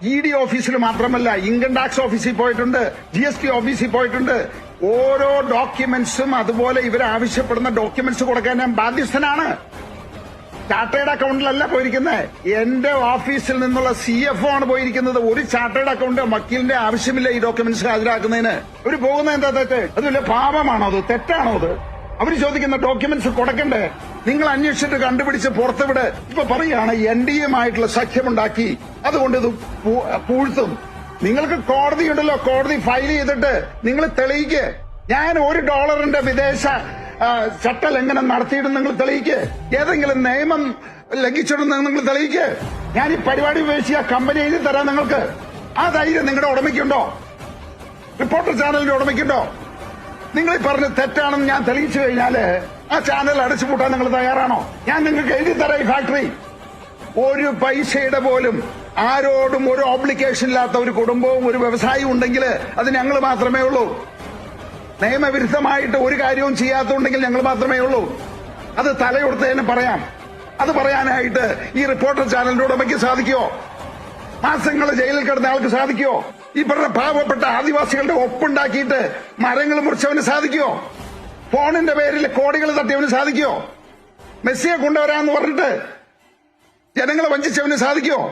ED ഓഫീസിൽ മാത്രമല്ല, income tax ഓഫീസിൽ പോയിട്ടുണ്ട്, GST ഓഫീസിൽ പോയിട്ടുണ്ട്. ഓരോ ഡോക്യുമെന്റ്സും അതുപോലെ ഇവർ ആവശ്യപ്പെടുന്ന ഡോക്യുമെന്റ്സ് കൊടുക്കാൻ ഞാൻ ബാധ്യസ്ഥനാണ്. ചാർട്ടേഡ് അക്കൗണ്ടിലല്ല പോയിരിക്കുന്നത്, എന്റെ ഓഫീസിൽ നിന്നുള്ള CFO ആണ് പോയിരിക്കുന്നത്. ഒരു ചാർട്ടേഡ് അക്കൗണ്ട് വക്കീലിന്റെ ആവശ്യമില്ല ഈ ഡോക്യുമെന്റ്സ് ഹാജരാക്കുന്നതിന്. അവർ പോകുന്നത് എന്താ തെറ്റ്? അത് വലിയ പാപമാണോ? അത് തെറ്റാണോ? അത് അവർ ചോദിക്കുന്ന ഡോക്യുമെന്റ്സ് കൊടുക്കണ്ടേ? നിങ്ങൾ അന്വേഷിച്ചിട്ട് കണ്ടുപിടിച്ച് പുറത്തുവിട്. ഇപ്പൊ പറയാണ് NDAയുമായിട്ടുള്ള സഖ്യമുണ്ടാക്കി, അതുകൊണ്ട് ഇത് പൂഴ്ത്തും. നിങ്ങൾക്ക് കോടതിയുണ്ടല്ലോ, കോടതി ഫയൽ ചെയ്തിട്ട് നിങ്ങൾ തെളിയിക്ക്. ഞാൻ $1 വിദേശ ചട്ടലംഘനം നടത്തിയിട്ട് നിങ്ങൾ തെളിയിക്ക്. ഏതെങ്കിലും നിയമം ലംഘിച്ചിട്ടുണ്ടെന്ന് നിങ്ങൾ തെളിയിക്ക്. ഞാൻ ഈ പരിപാടി ഉപേക്ഷിച്ച കമ്പനി എഴുതി തരാം നിങ്ങൾക്ക്. ആ ധൈര്യം നിങ്ങളുടെ ഉടമയ്ക്കുണ്ടോ? റിപ്പോർട്ടർ ചാനലിന്റെ ഉടമയ്ക്കുണ്ടോ? നിങ്ങൾ ഈ പറഞ്ഞ് തെറ്റാണെന്ന് ഞാൻ തെളിയിച്ചു കഴിഞ്ഞാല് ആ ചാനൽ അടച്ചുപൂട്ടാൻ നിങ്ങൾ തയ്യാറാണോ? ഞാൻ നിങ്ങൾക്ക് എഴുതി തരാം ഈ ഫാക്ടറി. ഒരു പൈസയുടെ പോലും ആരോടും ഒരു ഓബ്ലിഗേഷൻ ഇല്ലാത്ത ഒരു കുടുംബവും ഒരു വ്യവസായവും ഉണ്ടെങ്കിൽ അത് ഞങ്ങൾ മാത്രമേ ഉള്ളൂ. നിയമവിരുദ്ധമായിട്ട് ഒരു കാര്യവും ചെയ്യാത്തുണ്ടെങ്കിൽ ഞങ്ങൾ മാത്രമേ ഉള്ളൂ. അത് തലയുടുത്തതിന് പറയാം. അത് പറയാനായിട്ട് ഈ റിപ്പോർട്ടർ ചാനലിന്റെ ഉടമയ്ക്ക് സാധിക്കുമോ? മാസങ്ങൾ ജയിലിൽ കിടന്ന ആൾക്ക് സാധിക്കുമോ? ഈ പറഞ്ഞ പാവപ്പെട്ട ആദിവാസികളുടെ ഒപ്പുണ്ടാക്കിയിട്ട് മരങ്ങൾ മുറിച്ചവന് സാധിക്കുമോ? ഫോണിന്റെ പേരിൽ കോടികൾ തട്ടിയവന് സാധിക്കുമോ? മെസ്സിയെ കൊണ്ടുവരാന്ന് പറഞ്ഞിട്ട് ജനങ്ങളെ വഞ്ചിച്ചവന് സാധിക്കുമോ?